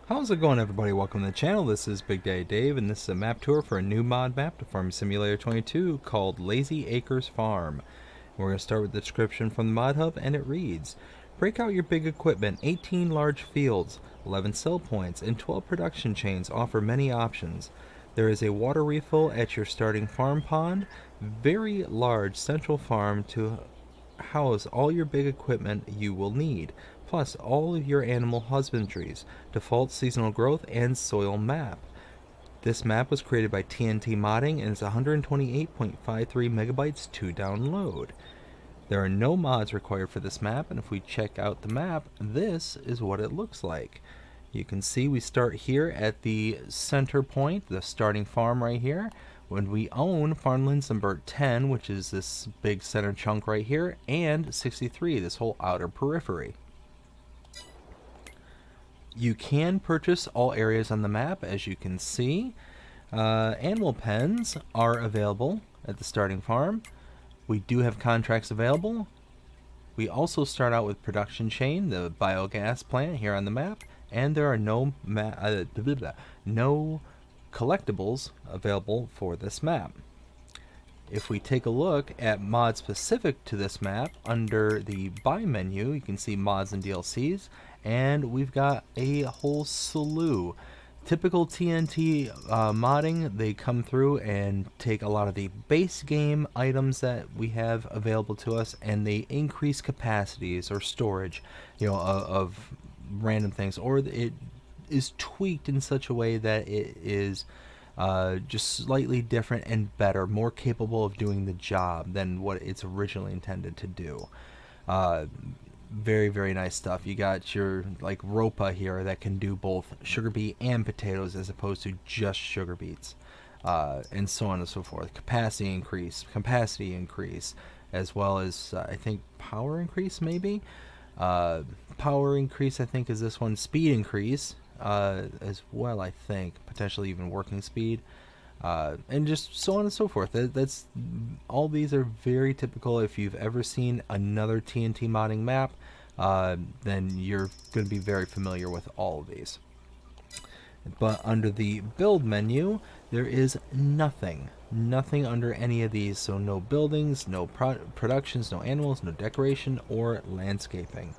How's it going, everybody? Welcome to the channel. This is Big Daddy Dave, and this is a map tour for a new mod map to Farm Simulator 22 called Lazy Acres Farm. We're going to start with the description from the mod hub, and it reads: break out your big equipment. 18 large fields, 11 sell points, and 12 production chains offer many options. There is a water refill at your starting farm pond, very large central farm to house all your big equipment you will need, plus all of your animal husbandries, default seasonal growth, and soil map. This map was created by TNT Modding and is 128.53 megabytes to download. There are no mods required for this map, and if we check out the map, this is what it looks like. You can see we start here at the center point, the starting farm right here, when we own farmlands number 10, which is this big center chunk right here, and 63, this whole outer periphery. You can purchase all areas on the map, as you can see. Animal pens are available at the starting farm. We do have contracts available. We also start out with production chain, the biogas plant here on the map, and there are no collectibles available for this map. If we take a look at mods specific to this map, under the buy menu, you can see mods and DLCs, and we've got a whole slew. Typical TNT modding, they come through and take a lot of the base game items that we have available to us, and they increase capacities or storage, of random things, or it is tweaked in such a way that it is just slightly different and better, more capable of doing the job than what it's originally intended to do. Very, very nice stuff. You got your like Ropa here that can do both sugar beet and potatoes as opposed to just sugar beets, and so on and so forth. Capacity increase, as well as I think power increase maybe. Power increase I think is this one. Speed increase as well, I think potentially even working speed. And just so on and so forth. That's all. These are very typical. If you've ever seen another TNT modding map, then you're going to be very familiar with all of these. But under the build menu, there is nothing under any of these. So no buildings, no productions, no animals, no decoration or landscaping.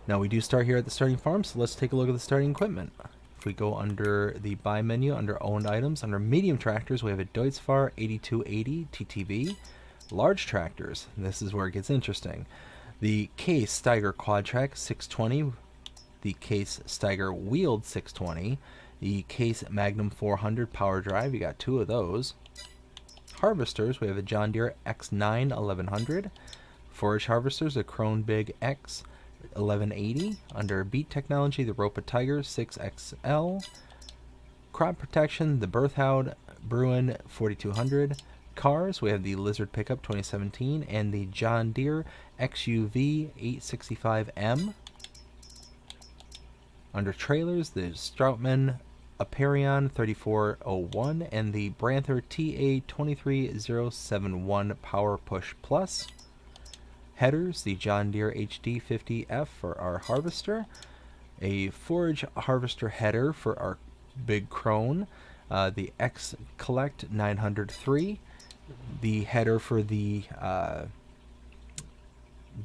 Now we do start here at the starting farm, so let's take a look at the starting equipment. If we go under the buy menu, under owned items, under medium tractors, we have a Deutz-Fahr 8280 TTV. Large tractors, this is where it gets interesting. The Case Steiger Quadtrac 620, the Case Steiger Wheeled 620, the Case Magnum 400 Power Drive, you got two of those. Harvesters, we have a John Deere X9 1100. Forage harvesters, a Krone Big X 1180. Under beet technology, the Ropa Tiger 6XL. Crop protection, the Berthoud Bruin 4200. Cars, we have the Lizard Pickup 2017 and the John Deere XUV 865M. Under trailers, the Strautmann Aperion 3401 and the Branther TA 23071 Power Push Plus. Headers, the John Deere HD 50F for our harvester, a forage harvester header for our big Krone, the X Collect 903, the header for the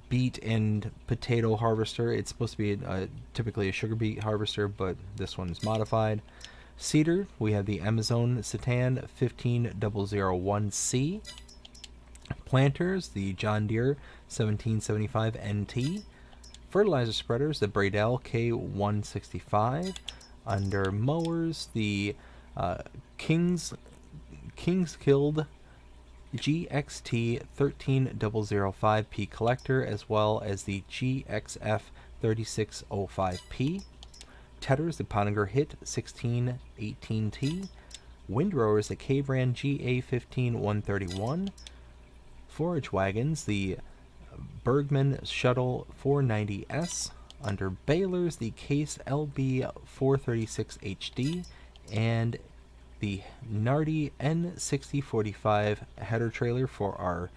beet and potato harvester. It's supposed to be typically a sugar beet harvester, but this one is modified. Seeder, we have the Amazon Citan 15001C. Planters, the John Deere 1775 NT. Fertilizer spreaders, the Bradell K165. Under mowers, the Kingsfield GXT 13005P collector, as well as the GXF 3605P. Tedders, the Pottinger Hit 1618T. Windrowers, the K-Brand GA15 131. Forage wagons, the Bergman Shuttle 490S. Under balers, the Case LB 436 HD and the Nardi N6045 header trailer for our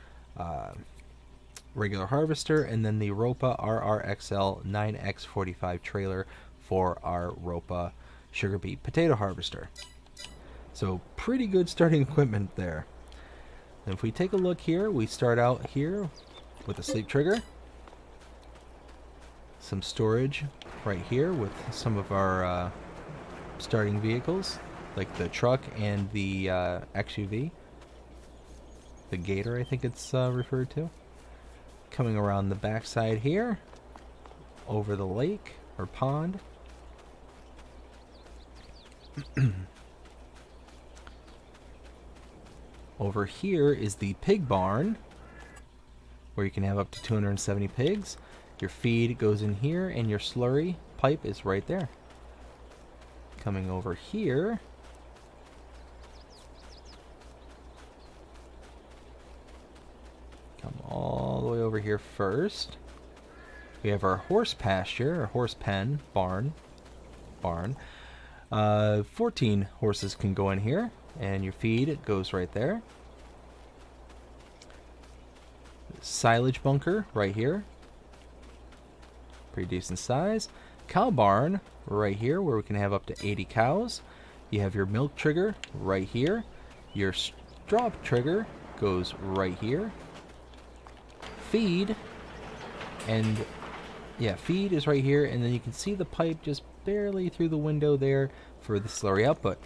regular harvester, and then the Ropa RRXL 9X45 trailer for our Ropa sugar beet potato harvester. So pretty good starting equipment there. And if we take a look here, we start out here with a sleep trigger, some storage right here with some of our starting vehicles, like the truck and the XUV, the Gator I think it's referred to. Coming around the backside here, over the lake or pond. Over here is the pig barn, where you can have up to 270 pigs. Your feed goes in here, and your slurry pipe is right there. Coming over here, come all the way over here first. We have our horse pasture, or horse pen, barn. 14 horses can go in here, and your feed goes right there. Silage bunker right here, pretty decent size. Cow barn right here, where we can have up to 80 cows. You have your milk trigger right here. Your straw trigger goes right here. Feed, and yeah, feed is right here, and then you can see the pipe just barely through the window there for the slurry output.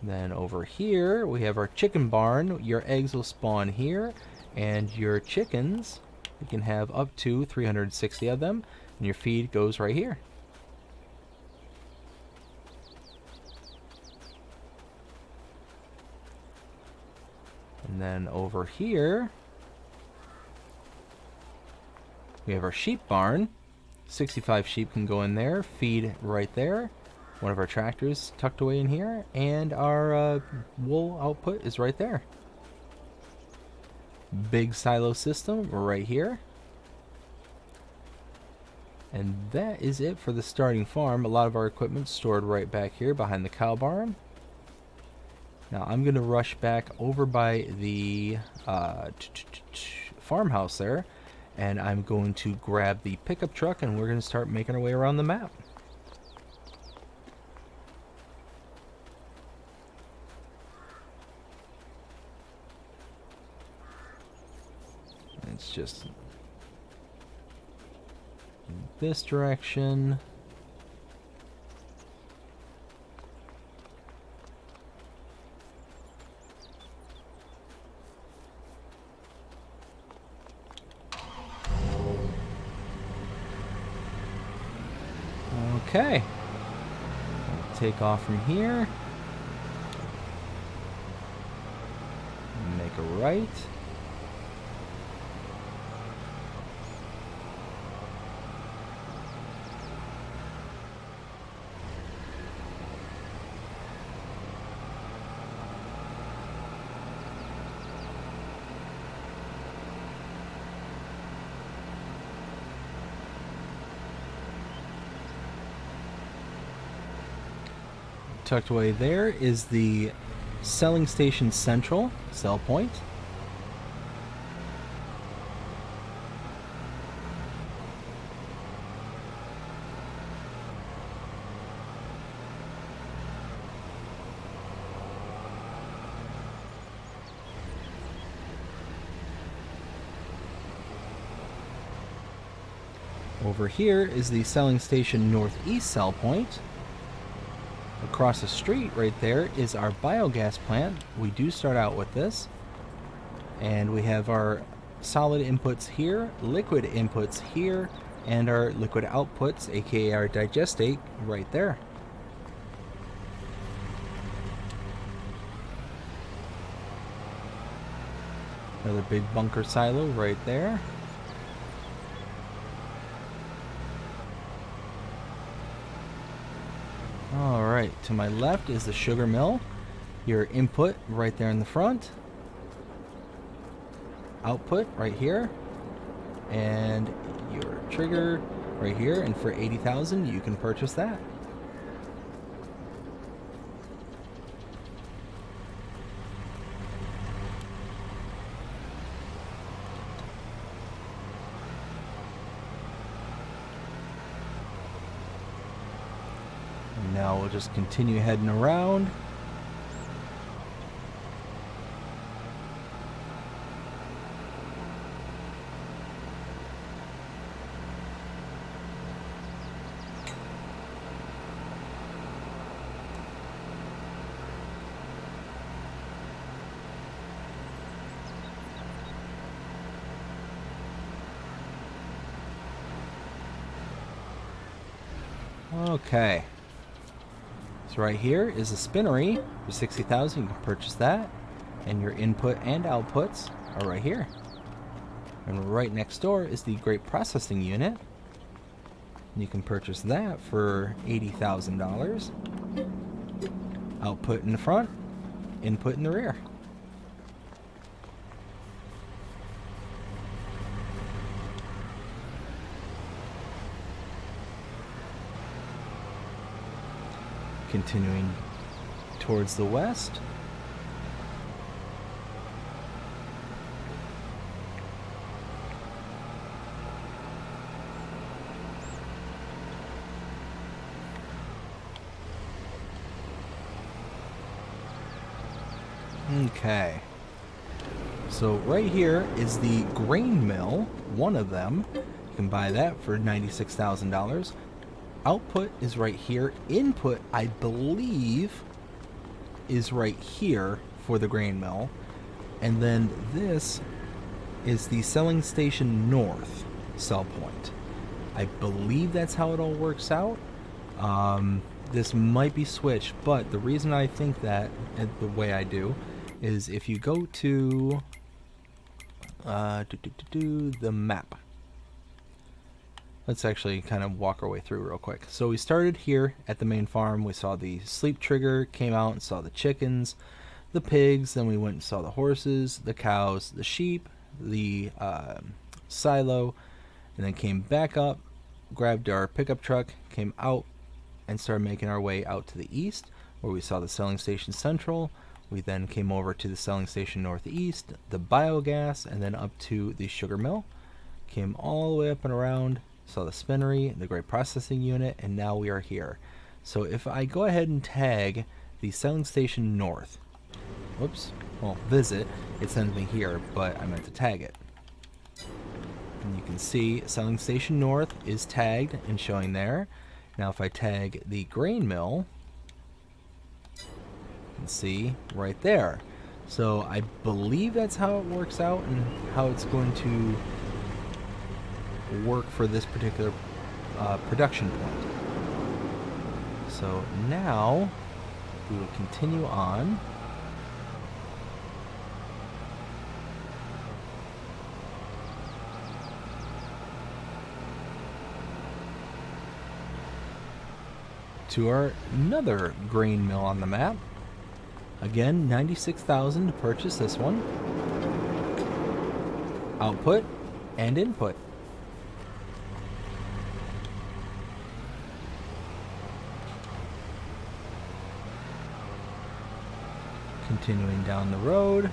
Then over here we have our chicken barn. Your eggs will spawn here, and your chickens, you can have up to 360 of them, and your feed goes right here. And then over here we have our sheep barn. 65 sheep can go in there, feed right there. One of our tractors tucked away in here, and our wool output is right there. Big silo system right here. And that is it for the starting farm. A lot of our equipment stored right back here behind the cow barn. Now I'm going to rush back over by the farmhouse there, and I'm going to grab the pickup truck, and we're going to start making our way around the map. It's just this direction. Okay. We'll take off from here. Make a right. Tucked away there is the Selling Station Central sell point. Over here is the Selling Station Northeast sell point. Across the street right there is our biogas plant. We do start out with this. And we have our solid inputs here, liquid inputs here, and our liquid outputs, aka our digestate, right there. Another big bunker silo right there. Alright, to my left is the sugar mill. Your input right there in the front. Output right here. And your trigger right here. And for 80,000 you can purchase that. Now we'll just continue heading around. Okay. So right here is a spinnery for 60,000. You can purchase that, and your input and outputs are right here. And right next door is the grape processing unit. You can purchase that for $80,000. Output in the front, input in the rear. Continuing towards the west. Okay. So right here is the grain mill, one of them. You can buy that for $96,000. Output is right here. Input, I believe, is right here for the grain mill. And then this is the selling station north sell point. I believe that's how it all works out. This might be switched, but the reason I think that, and the way I do, is if you go to the map. Let's actually kind of walk our way through real quick. So we started here at the main farm. We saw the sleep trigger, came out and saw the chickens, the pigs, then we went and saw the horses, the cows, the sheep, the silo, and then came back up, grabbed our pickup truck, came out, and started making our way out to the east, where we saw the selling station central. We then came over to the selling station northeast, the biogas, and then up to the sugar mill. Came all the way up and around, saw the spinnery, the grape processing unit, and now we are here. So if I go ahead and tag the selling station north, whoops, well, visit, it sends me here, but I meant to tag it. And you can see selling station north is tagged and showing there. Now if I tag the grain mill, you can see right there. So I believe that's how it works out and how it's going to work for this particular production point. So now we will continue on. To our another grain mill on the map. Again, 96,000 to purchase this one. Output and input. Continuing down the road.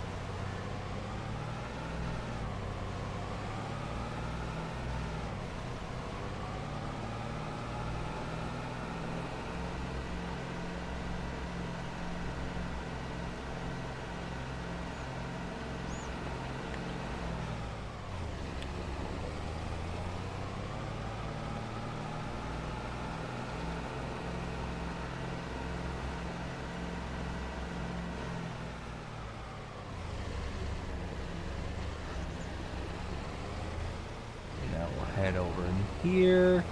Head over in here.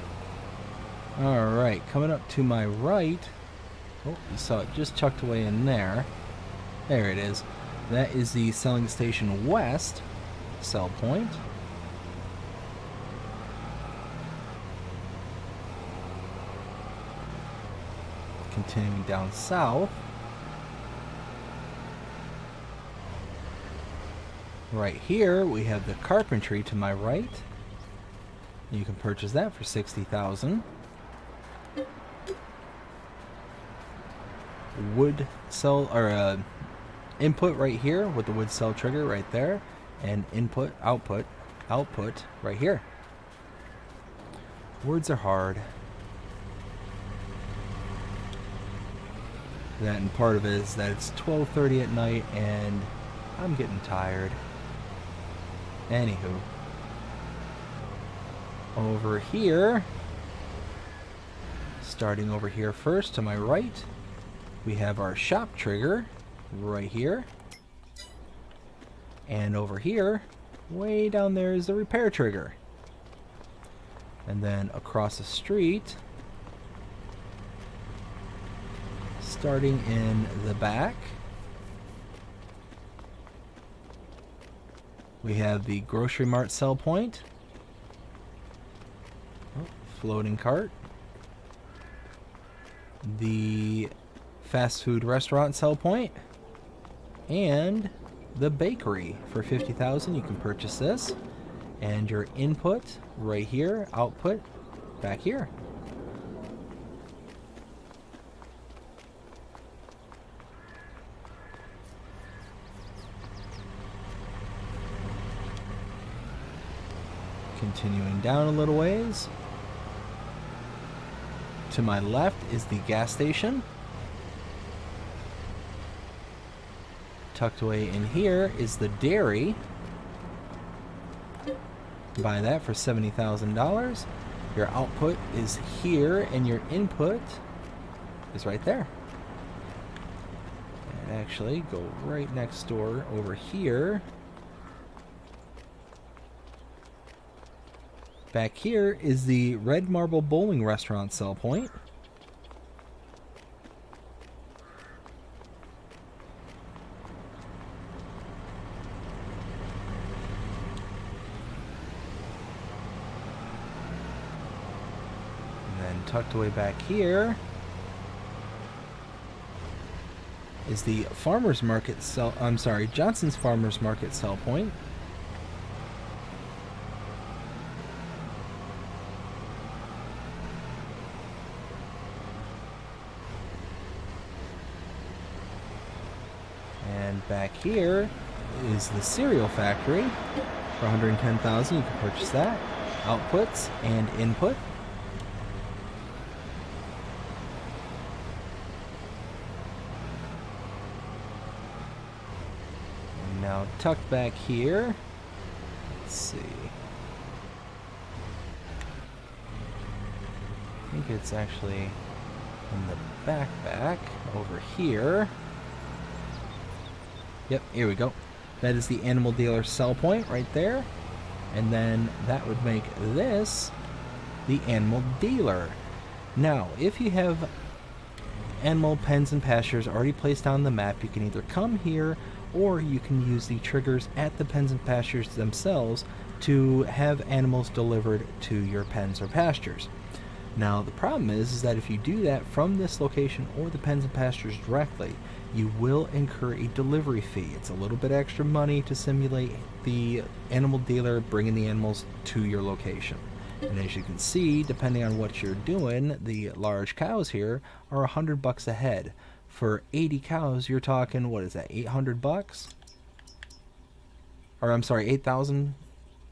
Alright, coming up to my right. Oh, you saw it just tucked away in there. There it is. That is the selling station west sell point. Continuing down south. Right here we have the carpentry to my right. You can purchase that for $60,000. Wood cell or input right here with the wood cell trigger right there, and input output right here. Words are hard. That, and part of it is that it's 12:30 at night and I'm getting tired. Anywho, over here, starting over here first to my right, we have our shop trigger right here. And over here, way down there, is the repair trigger. And then across the street, starting in the back, we have the Grocery Mart sell point. Oh, floating cart. The fast food restaurant sell point. And the bakery for $50,000. You can purchase this. And your input right here, output back here. Continuing down a little ways. To my left is the gas station. Tucked away in here is the dairy. Buy that for $70,000. Your output is here and your input is right there. And actually go right next door over here. Back here is the Red Marble Bowling Restaurant sell point. And then tucked away back here is the Farmers Market Johnson's Farmers Market sell point. And back here is the cereal factory for $110,000. You can purchase that. Outputs and input. And now tucked back here. Let's see. I think it's actually in the back over here. Yep, here we go. That is the animal dealer sell point right there. And then that would make this the animal dealer. Now, if you have animal pens and pastures already placed on the map, you can either come here or you can use the triggers at the pens and pastures themselves to have animals delivered to your pens or pastures. Now, the problem is that if you do that from this location or the pens and pastures directly, you will incur a delivery fee. It's a little bit extra money to simulate the animal dealer bringing the animals to your location. And as you can see, depending on what you're doing, the large cows here are $100 a head. For 80 cows, you're talking, what is that, $800? Or I'm sorry, 8,000?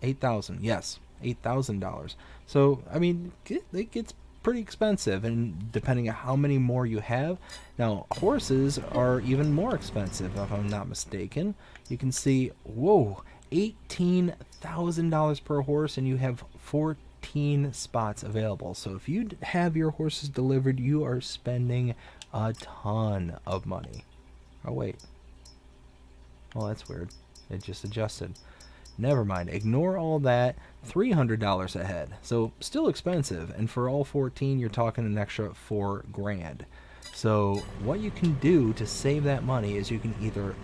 8,000, yes, $8,000. So, I mean, it gets pretty expensive, and depending on how many more you have. Now, horses are even more expensive, if I'm not mistaken. You can see, whoa, $18,000 per horse, and you have 14 spots available. So if you have your horses delivered, you are spending a ton of money. Oh, wait. Well, that's weird. It just adjusted. Never mind. Ignore all that. $300 a head. So still expensive. And for all 14, you're talking an extra $4,000. So what you can do to save that money is you can either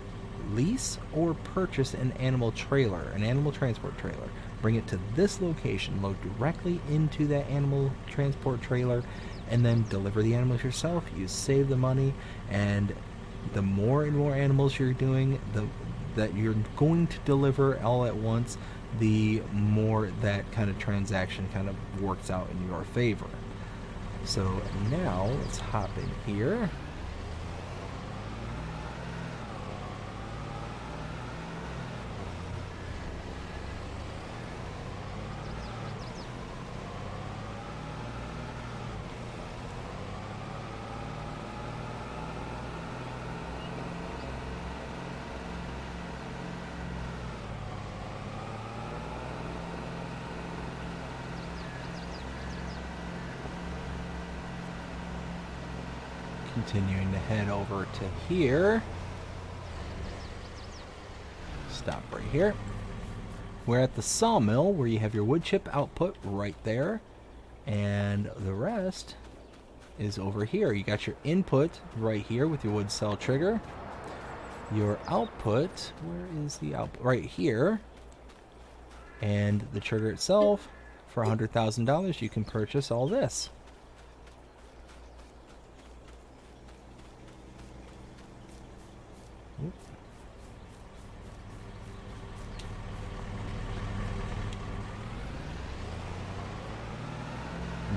lease or purchase an animal trailer, an animal transport trailer. Bring it to this location, load directly into that animal transport trailer, and then deliver the animals yourself. You save the money, and the more and more animals you're doing, that you're going to deliver all at once, the more that kind of transaction kind of works out in your favor. So now let's hop in here. Continuing to head over to here. Stop right here. We're at the sawmill where you have your wood chip output right there. And the rest is over here. You got your input right here with your wood cell trigger. Your output, where is the output? Right here. And the trigger itself, for $100,000 you can purchase all this.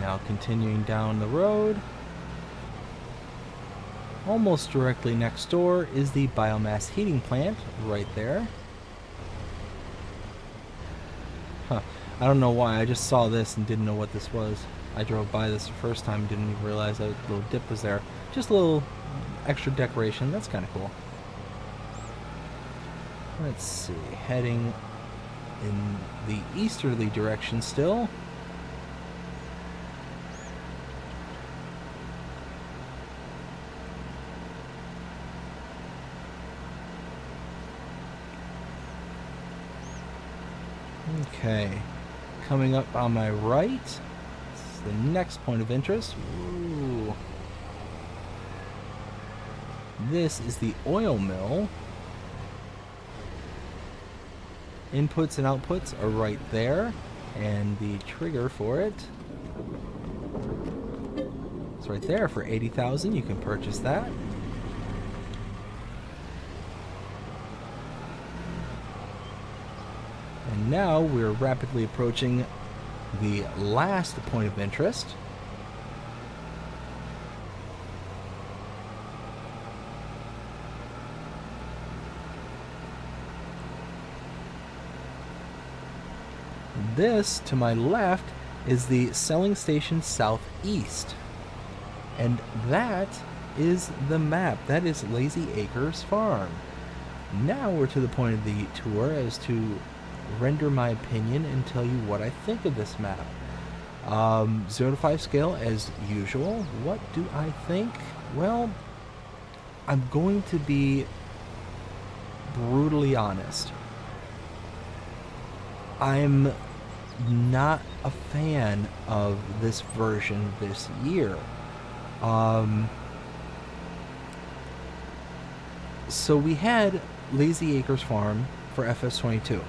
Now continuing down the road, almost directly next door is the biomass heating plant right there. Huh. I don't know why, I just saw this and didn't know what this was. I drove by this the first time and didn't even realize that little dip was there. Just a little extra decoration, that's kind of cool. Let's see, heading in the easterly direction still. Okay, coming up on my right, it's the next point of interest. Ooh. This is the oil mill. Inputs and outputs are right there, and the trigger for it is right there for $80,000. You can purchase that. And now we're rapidly approaching the last point of interest. This, to my left, is the selling station southeast. And that is the map. That is Lazy Acres Farm. Now we're to the point of the tour as to render my opinion and tell you what I think of this map. 0 to 5 scale as usual. What do I think? Well, I'm going to be brutally honest. I'm not a fan of this version this year. So we had Lazy Acres Farm for FS22.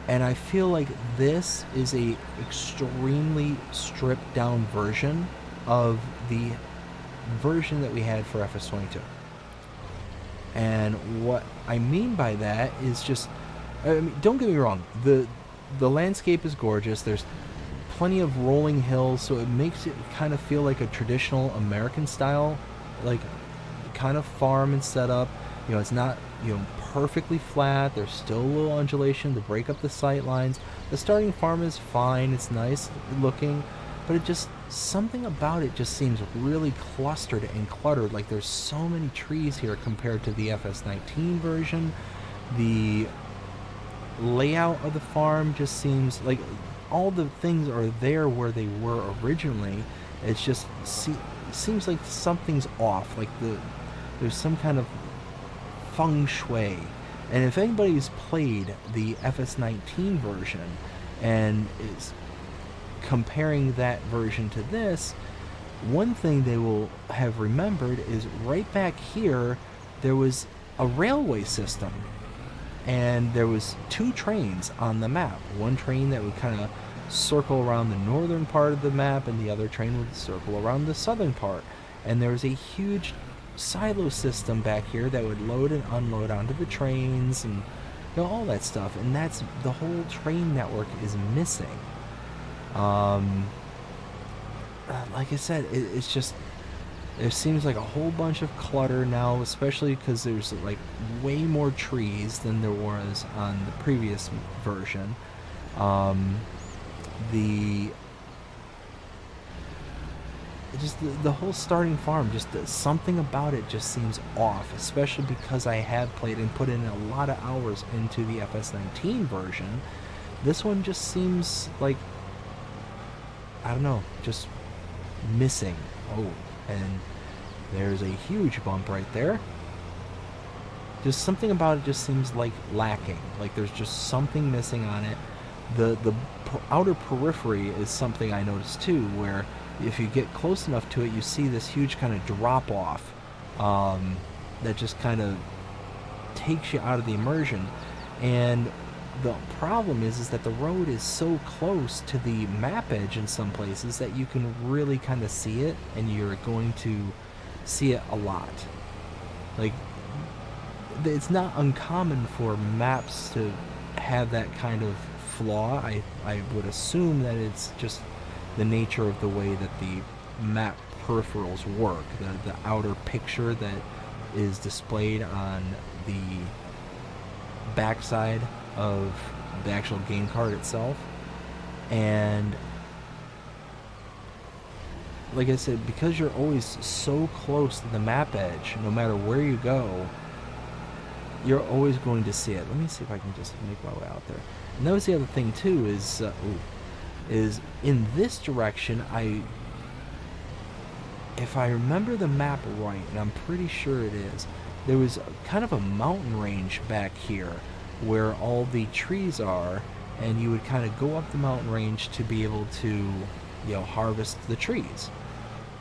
And I feel like this is a extremely stripped down version of the version that we had for FS22. And what I mean by that is just, I mean, don't get me wrong, the landscape is gorgeous. There's plenty of rolling hills, so it makes it kind of feel like a traditional American style, like kind of farm and setup. You know, it's not, you know, perfectly flat. There's still a little undulation to break up the sight lines. The starting farm is fine. It's nice looking, but it just, something about it just seems really clustered and cluttered. Like there's so many trees here compared to the FS19 version. The layout of the farm just seems like all the things are there where they were originally. It's just seems like something's off. Like there's some kind of feng shui. And if anybody's played the FS19 version and is comparing that version to this, one thing they will have remembered is right back here there was a railway system, and there was 2 trains on the map. One train that would kind of circle around the northern part of the map, and the other train would circle around the southern part. And there was a huge silo system back here that would load and unload onto the trains and, you know, all that stuff. And that's the whole train network is missing. Like I said, it's just, there seems like a whole bunch of clutter now, especially because there's like way more trees than there was on the previous version. The whole starting farm, just something about it just seems off, especially because I have played and put in a lot of hours into the FS19 version. This one just seems like, I don't know, just missing. Oh, and There's a huge bump right there. Just something about it just seems like lacking. Like there's just something missing on it. The outer periphery is something I noticed too, where if you get close enough to it, you see this huge kind of drop off that just kind of takes you out of the immersion. And the problem is that the road is so close to the map edge in some places that you can really kind of see it, and you're going to see it a lot. Like, it's not uncommon for maps to have that kind of flaw. I would assume that it's just the nature of the way that the map peripherals work, the outer picture that is displayed on the backside of the actual game card itself. And like I said, because you're always so close to the map edge, no matter where you go, you're always going to see it. Let me see if I can just make my way out there. And that was the other thing too, is in this direction, if I remember the map right, and I'm pretty sure it is, there was kind of a mountain range back here where all the trees are, and you would kind of go up the mountain range to be able to, harvest the trees.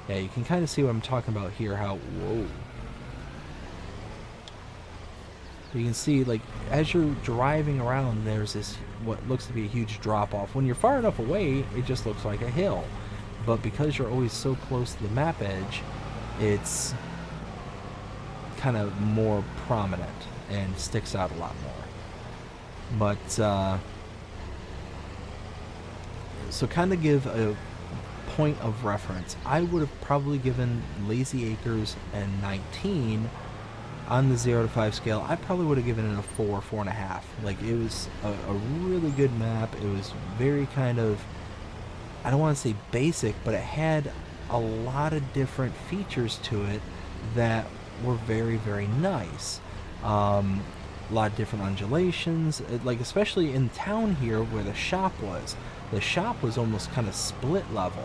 Yeah, you can kind of see what I'm talking about here, whoa. You can see, like, as you're driving around, there's this, what looks to be a huge drop-off. When you're far enough away, it just looks like a hill. But because you're always so close to the map edge, it's kind of more prominent and sticks out a lot more. But, so kind of give a point of reference, I would have probably given Lazy Acres and 19 on the 0 to 5 scale. I probably would have given it a 4, 4.5. Like, it was a really good map. It was very kind of, I don't want to say basic, but it had a lot of different features to it that were very, very nice. A lot of different undulations, like especially in town here where the shop was. The shop was almost kind of split level,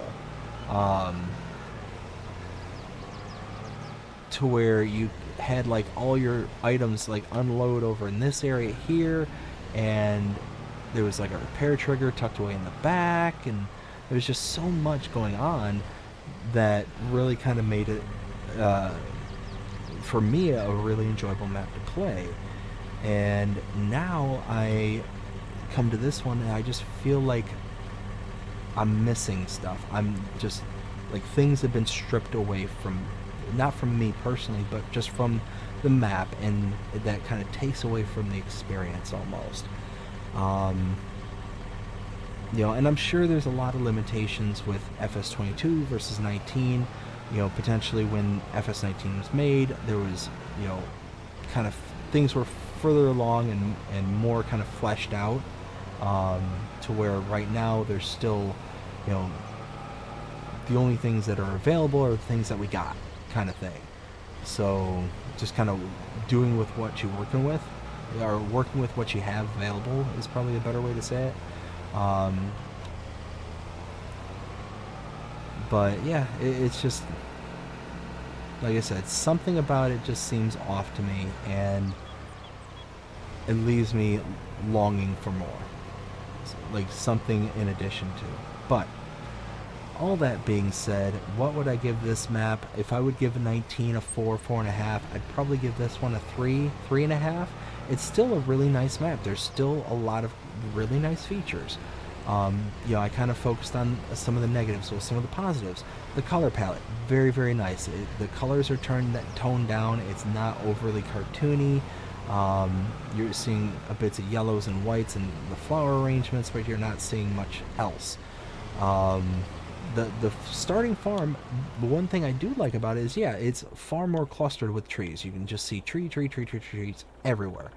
to where you had like all your items like unload over in this area here, and there was like a repair trigger tucked away in the back, and there was just so much going on that really kind of made it, for me, a really enjoyable map to play. And now I come to this one and I just feel like I'm missing stuff. I'm just like, things have been stripped away from, not from me personally, but just from the map, and that kind of takes away from the experience almost. And I'm sure there's a lot of limitations with FS22 versus 19. Potentially when FS19 was made, there was, kind of things were further along and more kind of fleshed out, to where right now there's still, the only things that are available are the things that we got, kind of thing. So just kind of doing with what you're working with, or working with what you have available, is probably a better way to say it. But yeah, it's just, like I said, something about it just seems off to me, and it leaves me longing for more, like something in addition to. But all that being said, what would I give this map? If I would give 19 a 4, 4.5, I'd probably give this one a 3, 3.5. It's still a really nice map. There's still a lot of really nice features. I kind of focused on some of the negatives, so some of the positives. The color palette, very, very nice. The colors are toned down. It's not overly cartoony. You're seeing a bits of yellows and whites and the flower arrangements, but you're not seeing much else. The starting farm, the one thing I do like about it is, it's far more clustered with trees. You can just see trees everywhere.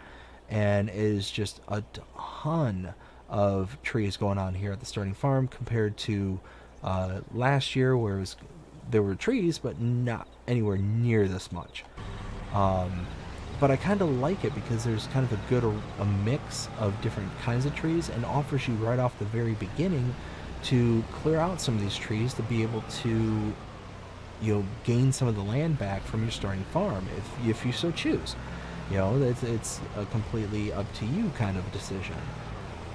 And it is just a ton of trees going on here at the starting farm compared to last year, where there were trees, but not anywhere near this much. But I kind of like it because there's kind of a mix of different kinds of trees, and offers you right off the very beginning to clear out some of these trees to be able to you'll gain some of the land back from your starting farm if you so choose. You know, it's a completely up to you kind of decision.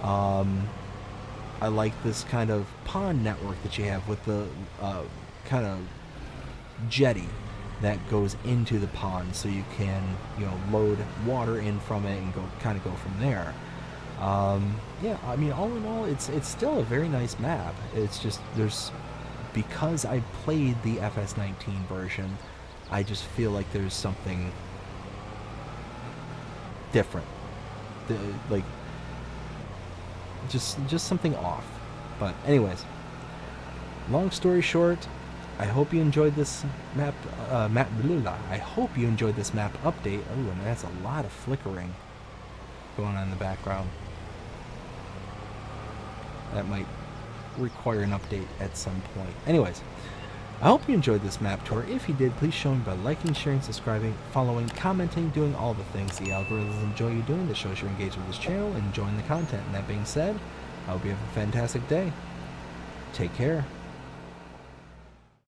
I like this kind of pond network that you have with the kind of jetty that goes into the pond, so you can, you know, load water in from it and go from there. Yeah, I mean, all in all, it's still a very nice map. It's just because I played the FS19 version, I just feel like there's something different. Like just something off. But anyways, long story short, I hope you enjoyed this map. I hope you enjoyed this map update. Oh, and that's a lot of flickering going on in the background. That might require an update at some point. Anyways, I hope you enjoyed this map tour. If you did, please show me by liking, sharing, subscribing, following, commenting, doing all the things the algorithms enjoy you doing that shows you're engaged with this channel and enjoying the content. And that being said, I hope you have a fantastic day. Take care.